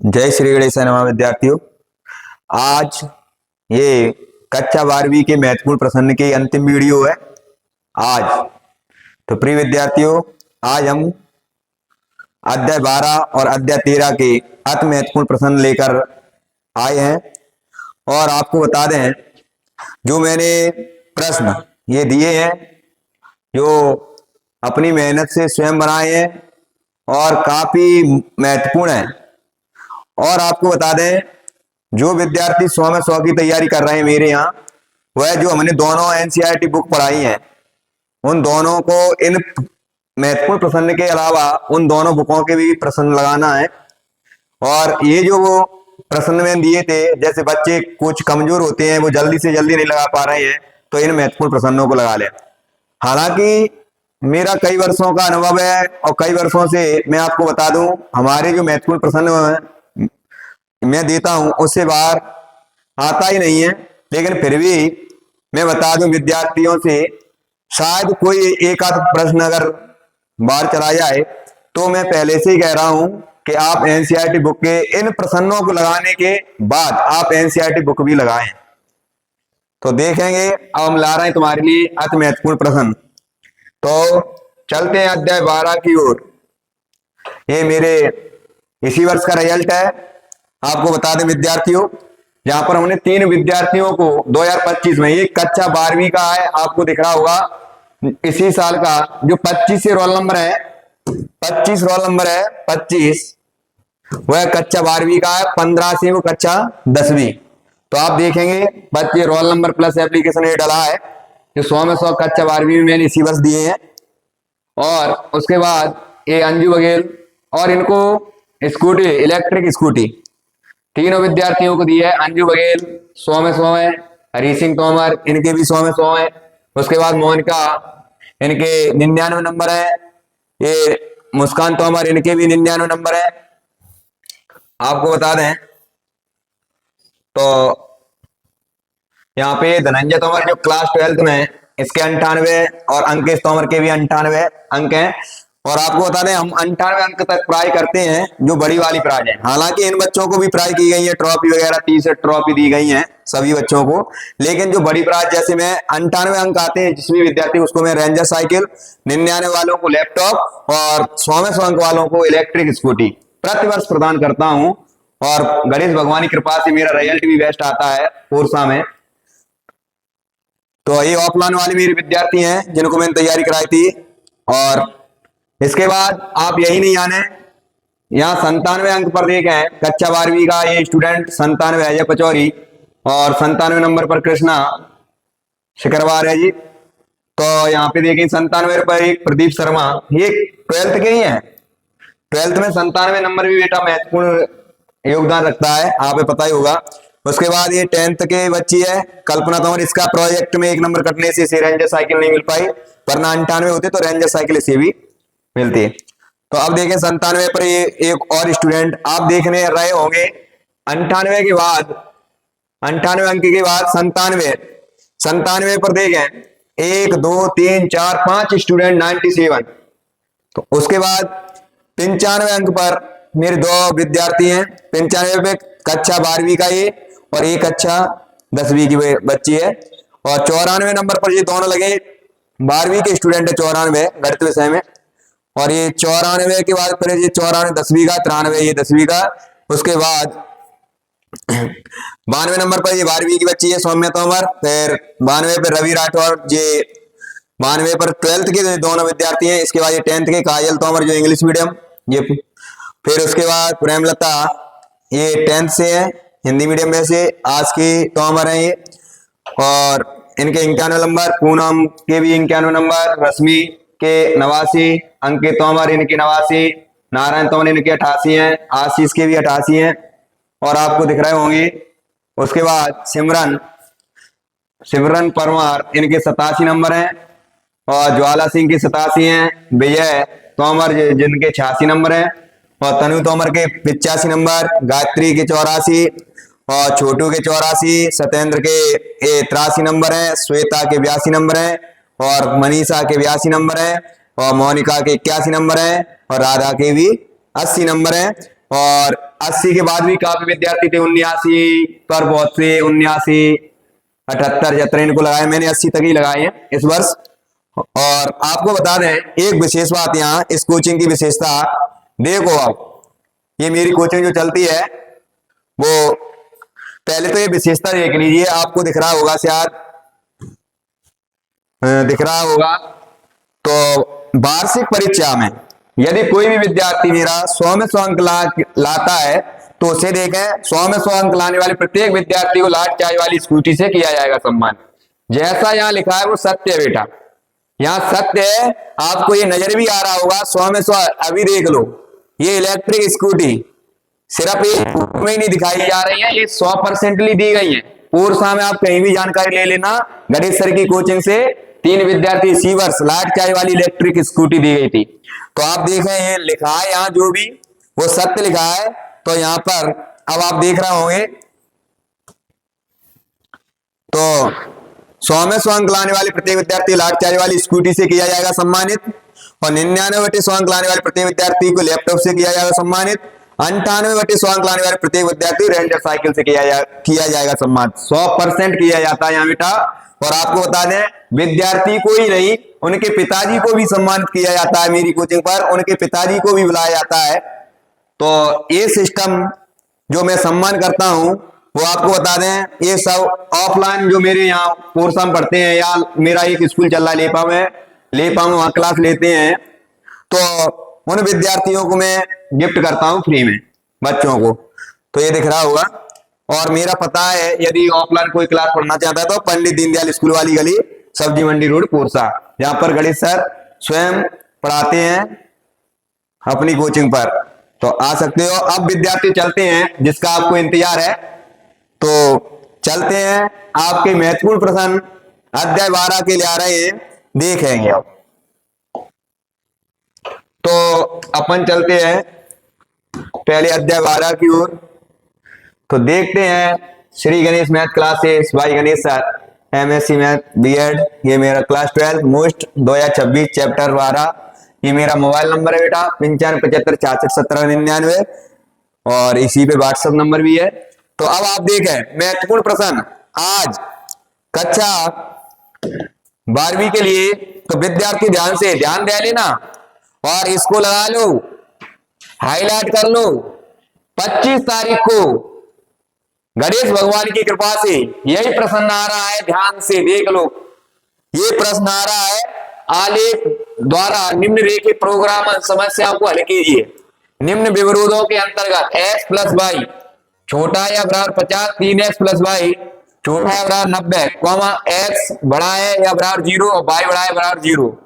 जय श्री गणेश नमः विद्यार्थियों। आज ये कक्षा 12वीं के महत्वपूर्ण प्रश्न की अंतिम वीडियो है। आज तो प्रिय विद्यार्थियों, आज हम अध्याय 12 और अध्याय 13 के अति महत्वपूर्ण प्रश्न लेकर आए हैं। और आपको बता दें, जो मैंने प्रश्न ये दिए हैं, जो अपनी मेहनत से स्वयं बनाए हैं और काफी महत्वपूर्ण है। और आपको बता दें, जो विद्यार्थी 100 में 100 की तैयारी कर रहे हैं मेरे यहाँ, वह जो हमने दोनों एनसीईआरटी बुक पढ़ाई हैं, उन दोनों को इन महत्वपूर्ण प्रश्न के अलावा उन दोनों बुकों के भी प्रश्न लगाना है। और ये जो वो प्रश्न में दिए थे, जैसे बच्चे कुछ कमजोर होते हैं, वो जल्दी से जल्दी नहीं लगा पा रहे हैं, तो इन महत्वपूर्ण प्रश्नों को लगा लें। हालांकि मेरा कई वर्षों का अनुभव है और कई वर्षों से मैं आपको बता दूं, हमारे जो महत्वपूर्ण प्रश्न मैं देता हूं उससे बाहर आता ही नहीं है। लेकिन फिर भी मैं बता दूं विद्यार्थियों से, शायद कोई एक आध प्रश्न अगर बाहर चला जाए, तो मैं पहले से ही कह रहा हूं कि आप एनसीईआरटी बुक के इन प्रश्नों को लगाने के बाद आप एनसीईआरटी बुक भी लगाएं। तो देखेंगे, अब हम ला रहे हैं तुम्हारे लिए अति महत्वपूर्ण प्रश्न। तो चलते हैं अध्याय 12 की ओर। ये मेरे इसी वर्ष का रिजल्ट है। आपको बता दें विद्यार्थियों, यहाँ पर हमने 3 विद्यार्थियों को 2025 में, ये कक्षा 12वीं का है, आपको दिख रहा होगा इसी साल का, जो 25 से रोल नंबर है, 25 रोल नंबर है, 25 वह कक्षा 12वीं का है, 15 से वो कक्षा 10वीं। तो आप देखेंगे बच्चे रोल नंबर प्लस एप्लीकेशन ये डला है, जो 100 में 100 कक्षा 12वीं में मैंने इसी वर्ष दिए हैं। और उसके बाद ये अंजू बघेल, और इनको स्कूटी, इलेक्ट्रिक स्कूटी, तीनों विद्यार्थियों को दी है। अंजू बघेल 100 में 100 है, हरी सिंह तोमर इनके भी 100 में 100 है। उसके बाद मोनिका, इनके 99 नंबर है। ये मुस्कान तोमर, इनके भी 99 नंबर है। आपको बता दें तो यहाँ पे धनंजय तोमर जो क्लास 12th में, इसके 98 और अंकेश तोमर के भी 98 अंक हैं। और आपको बता दें, हम 98 अंक तक पढ़ाई करते हैं, जो बड़ी वाली प्राइज है। हालांकि इन बच्चों को भी पढ़ाई की गई है, ट्रॉफी वगैरह, टी-शर्ट ट्रॉफी दी गई है सभी बच्चों को। लेकिन जो बड़ी प्राइज, जैसे मैं 98 अंक आते हैं जिस भी विद्यार्थी, उसको मैं रेंजर साइकिल, 99 वालों को लैपटॉप और 100 में 100 अंक वालों को इलेक्ट्रिक स्कूटी प्रतिवर्ष प्रदान करता हूं। और गणेश भगवान की कृपा से मेरा रिजल्ट भी बेस्ट आता है कोर्सा में। तो ये ऑफलाइन वाले मेरे विद्यार्थी हैं जिनको मैंने तैयारी कराई थी। और इसके बाद आप यही नहीं आने, यहाँ 97 अंक पर देखें, कक्षा 12वीं का ये स्टूडेंट 97 अजय पचौरी, और 97 नंबर पर कृष्णा शिकरवार है जी। तो यहाँ पे देखें 97 पर एक प्रदीप शर्मा, ये 12th के ही हैं। 12th में 97 नंबर भी बेटा महत्वपूर्ण योगदान रखता है, आपको पता ही होगा। उसके बाद ये 10th के बच्ची है कल्पना तोमर, इसका प्रोजेक्ट में 1 नंबर कटने से इसे रेंजर साइकिल नहीं मिल पाई, वरना 98 होते तो रेंजर साइकिल इसे भी मिलती है। तो अब देखें 97 पर ये एक और स्टूडेंट आप देखने रहे होंगे। 98 के बाद, 98 अंक के बाद 97 पर देखें 1 2 3 4 5 स्टूडेंट 97। तो उसके बाद 95 अंक पर मेरे 2 विद्यार्थी हैं। 95 पे कक्षा 12वीं का ये, और एक कक्षा 10वीं की बच्ची है। और 94 नंबर पर ये दोनों लगे 12वीं के स्टूडेंट है, 94 गणित विषय में। और ये 94 के बाद फिर ये 94 10वीं का, 93 ये 10वीं का। उसके बाद 92 नंबर पर ये 12वीं की बच्ची है सौम्या तोमर। फिर 92 पर रवि राठौर, ये 92 पर 12th के दोनों विद्यार्थी हैं। इसके बाद ये 10th के काजल तोमर जो इंग्लिश मीडियम, ये। फिर उसके बाद प्रेमलता, ये 10th से है हिंदी मीडियम में से, आज की तोमर है ये, और इनके 91 नंबर। पूनम के भी 91 नंबर, रश्मि के 89, अंकित तोमर इनके 89, नारायण तोमर इनके 88 हैं, आशीष के भी 88 हैं, और आपको दिख रहे होंगे। उसके बाद सिमरन परमार इनके 87 नंबर हैं, और ज्वाला सिंह के 87 हैं, विजय तोमर जिनके 86 नंबर हैं, और तनु तोमर के 85 नंबर, गायत्री के 84, और छोटू के 84, सत्येंद्र के 83 नंबर हैं, श्वेता के 82 नंबर हैं, और मनीषा के 82 नंबर हैं, और मोनिका के 81 नंबर हैं, और राधा के भी 80 नंबर हैं। और 80 के बाद भी काफी विद्यार्थी थे, 79 पर बहुत से 79, 78, 73 इनको लगाए, मैंने 80 तक ही लगाए हैं इस वर्ष। और आपको बता दें एक विशेष बात, यहाँ इस कोचिंग की विशेषता देखो, आप ये मेरी कोचिंग जो चलती है वो पहले तो ये विशेषता देख लीजिए, आपको दिख रहा होगा, शायद दिख रहा होगा। तो वार्षिक परीक्षा में यदि कोई भी विद्यार्थी मेरा 100 में 100 अंक लाता है तो उसे देखें 100 में 100 अंक लाने वाले प्रत्येक विद्यार्थी को लाट चाय वाली स्कूटी से किया जाएगा सम्मान। जैसा यहाँ लिखा है वो सत्य है बेटा, यहाँ सत्य है। आपको ये नजर भी आ रहा होगा 100 में 100। अभी देख लो, ये इलेक्ट्रिक स्कूटी सिर्फ ये में ही नहीं दिखाई जा रही है, ये 100% दी गई है। पूर्सा में आप कहीं भी जानकारी ले लेना, गणेश सर की कोचिंग से 3 विद्यार्थी इसी वर्ष लाट चाय वाली इलेक्ट्रिक स्कूटी दी गई थी। तो आप देखें ये लिखा है यहाँ जो भी वो सत्य लिखा है। तो यहाँ पर अब आप देख रहे होंगे, तो 100 में 100 अंक लाने वाले प्रत्येक विद्यार्थी लाट चाय वाली स्कूटी से किया जाएगा सम्मानित, और 99/100 अंक लाने वाले प्रत्येक विद्यार्थी को लैपटॉप से किया जाएगा सम्मानित, 98/100 अंक लाने वाले प्रत्येक विद्यार्थी रेंजर साइकिल से किया जाएगा सम्मान। 100% किया जाता है यहाँ बेटा। और आपको बता दें विद्यार्थी को ही नहीं, उनके पिताजी को भी सम्मानित किया जाता है मेरी कोचिंग पर, उनके पिताजी को भी बुलाया जाता है। तो ये सिस्टम जो मैं सम्मान करता हूं वो आपको बता दें, ये सब ऑफलाइन जो मेरे यहाँ कोर्स हम पढ़ते हैं, या मेरा एक स्कूल चल रहा है लेपा में वहां क्लास लेते हैं, तो उन विद्यार्थियों को मैं गिफ्ट करता हूं फ्री में बच्चों को। तो ये दिख रहा होगा। और मेरा पता है यदि ऑफलाइन कोई क्लास पढ़ना चाहता है तो पंडित दीनदयाल स्कूल वाली गली, सब्जी मंडी रोड, पूर्सा, जहां पर गणेश सर स्वयं पढ़ाते हैं अपनी कोचिंग पर, तो आ सकते हो। अब विद्यार्थी चलते हैं, जिसका आपको इंतजार है, तो चलते हैं। आपके महत्वपूर्ण प्रश्न अध्याय 12 के लिए आ रहे हैं, देखेंगे अब। तो अपन चलते हैं पहले अध्याय 12 की ओर। तो देखते हैं Shri Ganesh math classes bye Ganesh sir, MSc math B.Ed, ये मेरा क्लास 12 मोस्ट 2026 चैप्टर 12। ये मेरा मोबाइल नंबर है बेटा 9575461799, और इसी पे व्हाट्सएप नंबर भी है। तो अब आप देखें महत्वपूर्ण प्रश्न आज कक्षा 12वीं के लिए, तो विद्यार्थी ध्यान दे लेना और इसको लगा लो, हाईलाइट कर लो। 25 तारीख को गणेश भगवान की कृपा से यही प्रश्न आ रहा है, ध्यान से देख लो। ये प्रश्न आ रहा है, आलेख द्वारा निम्नलिखित प्रोग्राम समस्या को हल कीजिए। निम्न विवरोधों के अंतर्गत x + y छोटा या बराबर 50, 3x + y छोटा या बराबर 90, x बड़ा है या बराबर 0 और y बड़ा है बराबर 0,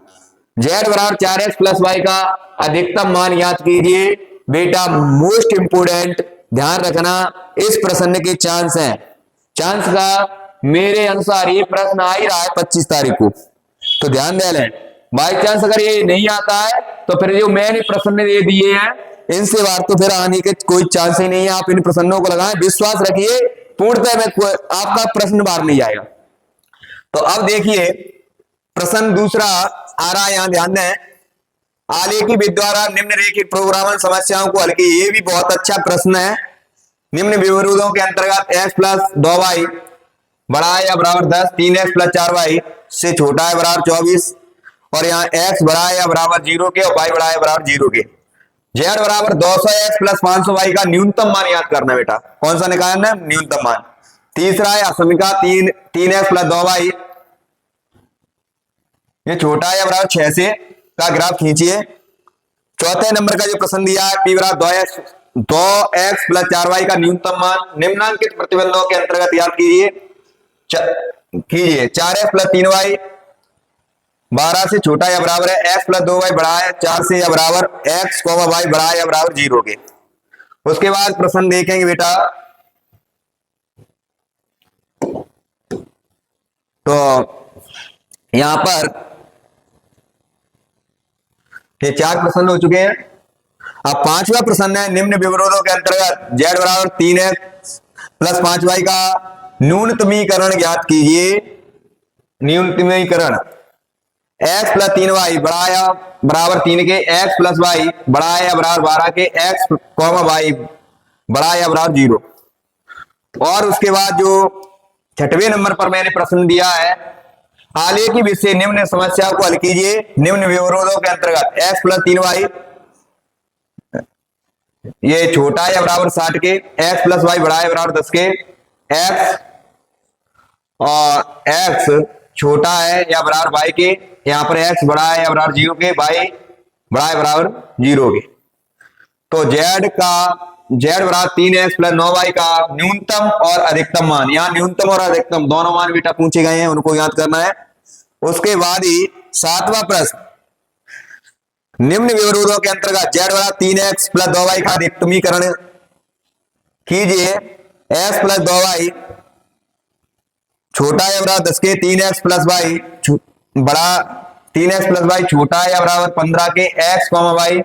z बराबर 4x + y का अधिकतम मान ज्ञात कीजिए। बेटा मोस्ट इंपोर्टेंट ध्यान रखना, इस प्रश्न के चांस हैं, चांस का मेरे अनुसार ये प्रश्न आ ही रहा है 25 तारीख को, तो ध्यान दे लें। बाई चांस अगर ये नहीं आता है तो फिर जो मैंने प्रश्न दे दिए हैं इनसे बाहर तो फिर आने के कोई चांस ही नहीं है। आप इन प्रश्नों को लगाएं, विश्वास रखिए पूर्णतः में आपका प्रश्न बाहर नहीं जाएगा। तो अब देखिए प्रश्न दूसरा आ रहा है, यहां ध्यान दें। आलेखी विधि द्वारा निम्नलिखित प्रोग्राम समस्याओं को हल कीजिए। ये भी बहुत अच्छा प्रश्न है। निम्न विवरोधों के अंतर्गत x + 2y बड़ा है या बराबर 10, 3x + 4y से छोटा है बराबर 24, और यहाँ x बड़ा है या बराबर 0 के और y बड़ा है बराबर 0 के। z बराबर 200x + 500y का न्यूनतम मान याद करना बेटा। कौन सा निकालना है? न्यूनतम मान। तीसरा है असमीका 3x + 2y, ये छोटा है या बराबर 6 से का ग्राफ खींचिए। चौथे नंबर का जो प्रश्न दिया है p बराबर 2x + 4y का न्यूनतम मान निम्नांकित प्रतिबंधों के अंतर्गत याद कीजिए। 4x + 3y 12 से छोटा या बराबर है, x + 2y बड़ा है 4 से या बराबर, x, y बड़ा है या बराबर 0 के। उसके बाद प्रश्न देखेंगे बेटा, तो यहां पर ये 4 प्रश्न हो चुके हैं। अब 5वां प्रश्न है, निम्न विवरोधों के अंतर्गत z बराबर 3x + 5y का न्यूनतमीकरण ज्ञात कीजिए। न्यूनतमीकरण एक्स प्लस 3y बड़ा या बराबर 3 के, एक्स प्लस वाई बड़ा या बराबर 12 के, एक्स कॉमा वाई बड़ा या बराबर 0। और उसके बाद जो 6वें नंबर पर मैंने प्रश्न दिया है, आलेखी विषय निम्न समस्या को हल कीजिए निम्न विवरणों के अंतर्गत। एक्स प्लस 3y ये छोटा या बराबर 60 के, एक्स प्लस वाई बड़ा या बराबर 10 के, एक्स और एक्स छोटा है या बराबर वाई के, यहाँ पर एक्स बड़ा है या बराबर 0 के, वाई बड़ा है बराबर 0 के। तो जेड बराबर 3x प्लस 9y का न्यूनतम और अधिकतम मान, यहाँ न्यूनतम और अधिकतम दोनों मान बेटा पूछे गए हैं, उनको याद करना है। उसके बाद ही 7वां प्रश्न, निम्न विवरणों के अंतर्गत जेड बराबर 3x प्लस 2y का अधिकतमीकरण कीजिए। x प्लस 2y छोटा या बराबर 10 के, 3x प्लस वाई बड़ा 3x प्लस वाई छोटा या बराबर 15 के, x वाई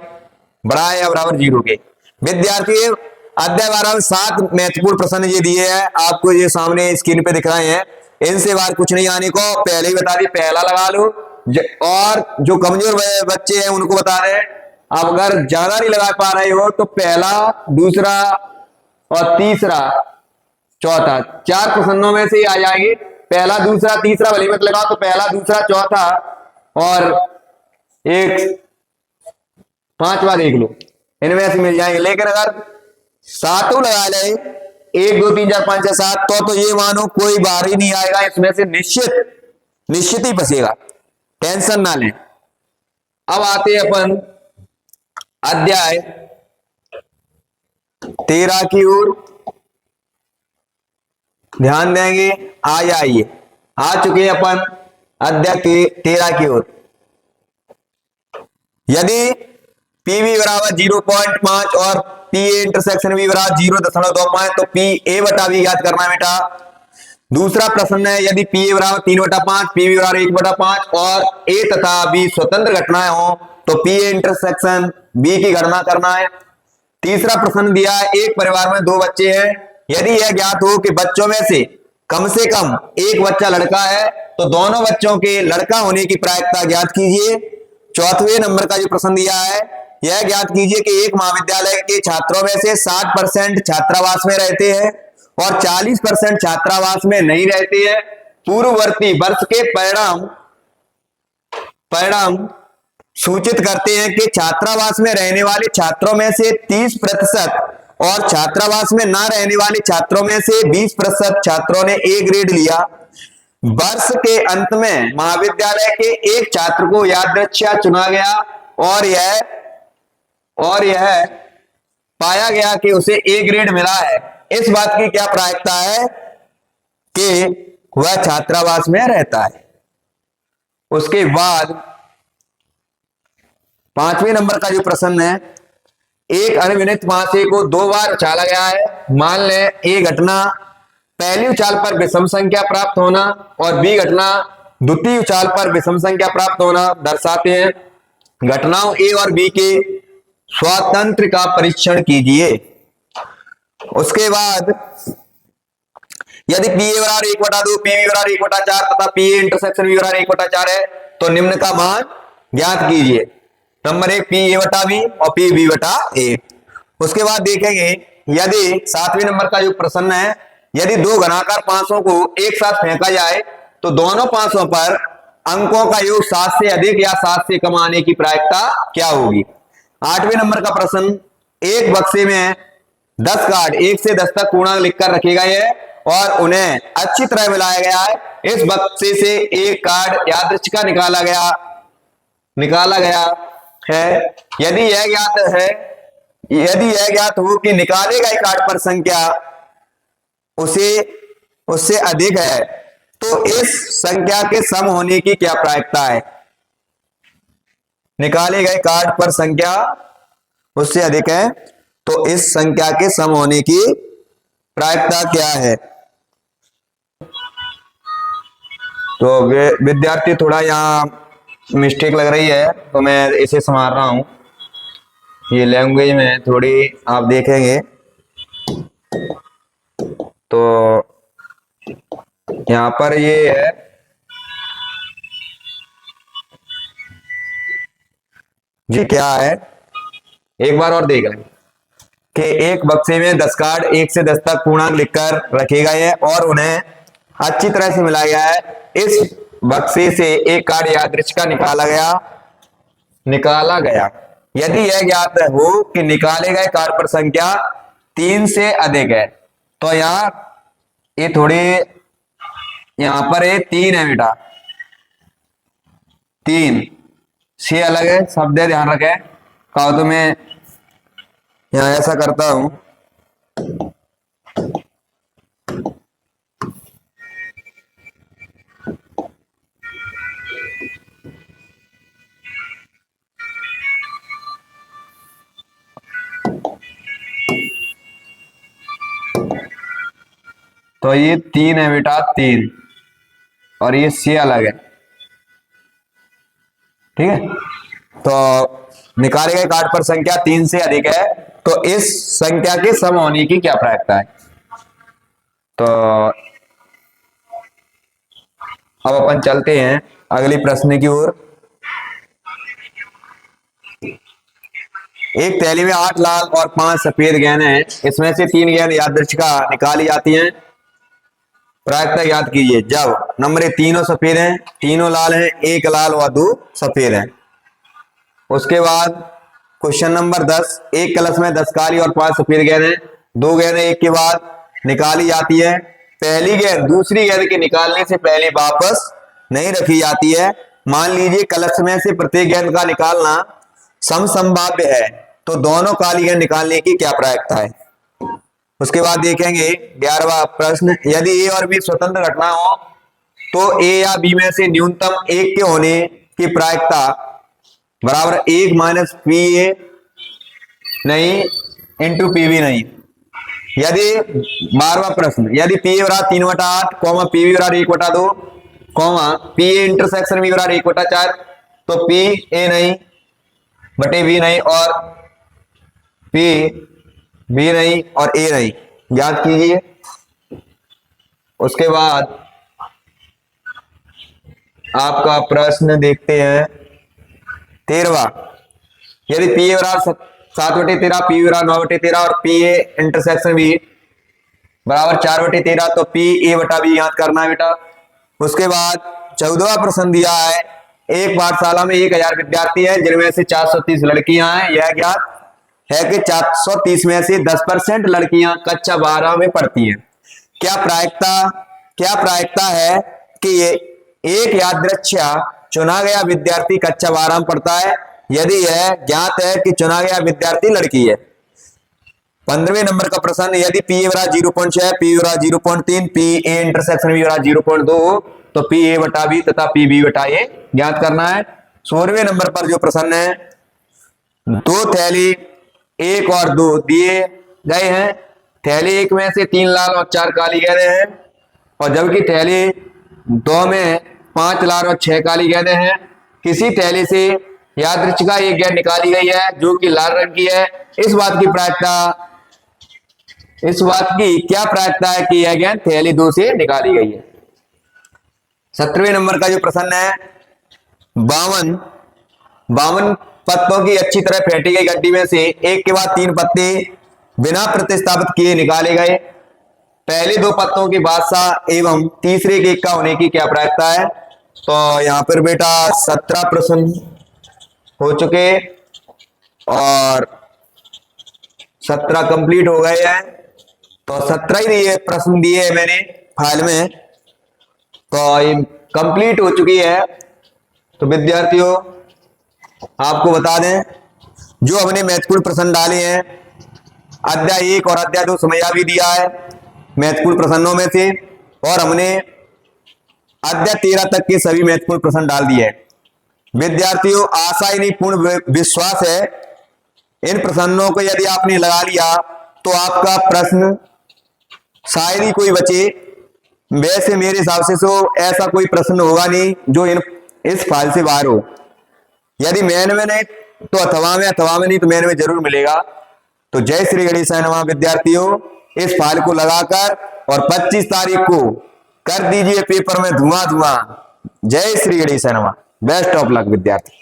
बड़ा या बराबर 0 के। विद्यार्थी अध्याय 12 में 7 महत्वपूर्ण प्रश्न ये दिए हैं, आपको ये सामने स्क्रीन पे दिख रहे हैं। इनसे बाहर कुछ नहीं आने को पहले ही बता दी, पहला लगा लो। और जो कमजोर बच्चे हैं उनको बता रहे हैं, अब अगर ज्यादा नहीं लगा पा रहे हो तो पहला, दूसरा और तीसरा, चौथा, 4 प्रश्नों में से ही आ जाएंगे। पहला, दूसरा, तीसरा भले मत लगाओ, तो पहला, दूसरा, चौथा और एक 5वां देख लो, इनमें से मिल जाएंगे। लेकिन अगर 7 लगा ले, 1 2 3 4 5 6 7, तो ये मानो कोई बाहर ही नहीं आएगा इसमें से, निश्चित ही फंसेगा, टेंशन ना लें। अब आते हैं अपन अध्याय 13 की ओर, ध्यान देंगे। आइए आ चुके हैं अपन अध्याय 13 की ओर। यदि पी बराबर 0.5 और पी इंटरसेक्शन बी बराबर 0.25 तो पी ए बटा बी याद करना है बेटा। दूसरा प्रश्न है, यदि पी ए बराबर 3/5, पी बी बराबर 1/5 और ए तथा बी स्वतंत्र घटनाएं हो तो पी ए इंटरसेक्शन बी की गणना करना है। तीसरा प्रश्न दिया है, एक परिवार में 2 बच्चे हैं, यदि यह ज्ञात हो कि बच्चों में से कम एक बच्चा लड़का है तो दोनों बच्चों के लड़का होने की प्रायिकता ज्ञात कीजिए। चौथे नंबर का जो प्रश्न दिया है, यह ज्ञात कीजिए कि एक महाविद्यालय के छात्रों में से 60% छात्रावास में रहते हैं और 40% छात्रावास में नहीं रहते हैं। पूर्ववर्ती वर्ष के परिणाम सूचित करते हैं कि छात्रावास में रहने वाले छात्रों में से 30% और छात्रावास में ना रहने वाले छात्रों में से 20% छात्रों ने ए ग्रेड लिया। वर्ष के अंत में महाविद्यालय के एक छात्र को यादृच्छा चुना गया और यह पाया गया कि उसे ए ग्रेड मिला है। इस बात की क्या प्रायिकता है कि वह छात्रावास में रहता है। उसके बाद 5वें नंबर का जो प्रश्न है, एक अनभिन्नत महाशय को 2 बार उछाला गया है। मान लें ए घटना पहली उछाल पर विषम संख्या प्राप्त होना और बी घटना द्वितीय उछाल पर विषम संख्या प्राप्त होना दर्शाते हैं। घटनाओं ए और बी के स्वातंत्र का परीक्षण कीजिए। उसके बाद यदि पी ए बराबर 1/2, पी बी बराबर 1/4 तथा पी ए इंटरसेक्शन बी बराबर 1/4 है तो निम्न का मान ज्ञात कीजिए। नंबर 1 पी ए बटा बी और पी बी बटा ए। उसके बाद देखेंगे, यदि 7वें नंबर का जो प्रश्न है, यदि 2 घनाकार पांचों को एक साथ फेंका जाए तो दोनों पांचों पर अंकों का योग 7 से अधिक या 7 से कम आने की प्रायिकता क्या होगी। 8वें नंबर का प्रश्न, एक बक्से में 10 कार्ड 1 से 10 तक पूर्णांक लिखकर रखे गए हैं और उन्हें अच्छी तरह मिलाया गया है। इस बक्से से एक कार्ड यादृच्छिक निकाला गया है। यदि यह ज्ञात हो कि निकाले गए कार्ड पर संख्या उससे अधिक है तो इस संख्या के सम होने की क्या प्रायिकता है। निकाले गए कार्ड पर संख्या उससे अधिक है तो इस संख्या के सम होने की प्रायिकता क्या है। तो विद्यार्थी थोड़ा यहाँ मिस्टेक लग रही है तो मैं इसे संभाल रहा हूं। ये लैंग्वेज में थोड़ी आप देखेंगे तो यहाँ पर ये है ये क्या है, एक बार और देख लें कि एक बक्से में 10 कार्ड 1 से 10 तक पूर्णांक लिखकर रखे गए हैं और उन्हें अच्छी तरह से मिलाया गया है। इस बक्से से एक कार्ड यादृच्छिक निकाला गया। यदि यह ज्ञात हो कि निकाले गए कार्ड पर संख्या 3 से अधिक है, तो यहाँ ये थोड़ी, यहां पर ये 3 है बेटा, 3 से अलग है शब्द है, ध्यान रखें। कहो तो मैं यहां ऐसा करता हूं, तो ये 3 है बेटा, 3, और ये से अलग है, ठीक है। तो निकाले गए कार्ड पर संख्या 3 से अधिक है, तो इस संख्या के सम होने की क्या प्रायिकता है। तो अब अपन चलते हैं अगले प्रश्न की ओर। एक थैली में 8 लाल और 5 सफेद गेंद हैं, इसमें से 3 गेंद यादृच्छिक निकाली जाती हैं। प्रायिकता याद कीजिए। जब नंबर 1 तीनों सफेद हैं, तीनों लाल हैं, 1 लाल व 2 सफेद हैं। उसके बाद क्वेश्चन नंबर 10, एक कलश में 10 काली और 5 सफेद गेंद हैं, 2 गेंदें एक के बाद निकाली जाती है। पहली गेंद दूसरी गेंद के निकालने से पहले वापस नहीं रखी जाती है। मान लीजिए कलश में से प्रत्येक गेंद का निकालना समसंभाव्य है, तो दोनों काली गेंद निकालने की क्या प्रायिकता है। उसके बाद देखेंगे 11वां प्रश्न, यदि ए और बी स्वतंत्र घटना हो तो ए या बी में से न्यूनतम एक के होने की प्रायिकता बराबर 1 माइनस पी ए नहीं इंटू पी बी नहीं। यदि 12वां प्रश्न, यदि पी ए बराबर 3/8 कॉमा पी बी बराबर 1/2 comma P A intersection B बराबर 1/4, तो पी ए नहीं बटे बी नहीं और पी बी नहीं और ए नहीं, याद कीजिए। उसके बाद आपका प्रश्न देखते हैं 13वां, यदि पी ए बराबर 7/13 पी बराबर 9/13 और पी ए इंटरसेक्शन बी बराबर 4/13, तो पी ए बटा बी याद करना है बेटा। उसके बाद 14वां प्रश्न दिया है, एक पाठशाला में 1000 विद्यार्थी है जिनमें से 430 लड़कियां हैं। यह ज्ञात है कि 430 में से 10% लड़कियां कक्षा 12 में पढ़ती हैं। क्या प्रायिकता है कि ये एक यादृच्छिक चुना गया विद्यार्थी कक्षा 12 में पढ़ता है, यदि यह ज्ञात है कि चुना गया विद्यार्थी लड़की है। 15वें नंबर का प्रश्न, यदि पी ए बराबर 0.6 पी बराबर 0.3 पी ए इंटरसेक्शन बी बराबर 0.2, तो पी ए बटा बी तथा पी बी बटा ए ज्ञात करना है। 16वें नंबर पर जो प्रश्न है, 2 थैली 1 और 2 दिए गए हैं। थैली 1 में से 3 लाल और 4 काली गेंदें हैं, और जबकि थैली 2 में 5 लाल और 6 काली गेंदें हैं। किसी थैली से यादृच्छिक एक गेंद निकाली गई है जो कि लाल रंग की है। इस बात की क्या प्रायिकता है कि यह गेंद थैली 2 से निकाली गई है। 17वें नंबर का जो प्रश्न है, 52 पत्तों की अच्छी तरह फेंटी गई गड्डी में से एक के बाद 3 पत्ते बिना प्रतिस्थापित किए निकाले गए। पहले 2 पत्तों के बादशाह एवं तीसरे केक का होने की क्या प्रायिकता है। तो यहां पर बेटा 17 प्रश्न हो चुके और 17 कंप्लीट हो गए हैं। तो 17 ही प्रश्न दिए है मैंने फाइल में, तो ये कंप्लीट हो चुकी है। तो विद्यार्थियों आपको बता दें, जो हमने महत्वपूर्ण प्रश्न डाले हैं, अध्याय 1 और अध्याय 2 समया भी दिया है महत्वपूर्ण प्रश्नों में से, और हमने अध्याय 13 तक के सभी महत्वपूर्ण प्रश्न डाल दिए हैं। विद्यार्थियों आशा ही नहीं पूर्ण विश्वास है, इन प्रश्नों को यदि आपने लगा लिया तो आपका प्रश्न शायद ही कोई बचे। वैसे मेरे हिसाब से तो ऐसा कोई प्रश्न होगा नहीं जो इस फाइल से बाहर हो। यदि मैन में नहीं तो अथवा में नहीं तो मैन में जरूर मिलेगा। तो जय श्री गणेश नमः विद्यार्थियों, इस फाइल को लगाकर और 25 तारीख को कर दीजिए पेपर में धुआं। जय श्री गणेश नमः। बेस्ट ऑफ लक विद्यार्थी।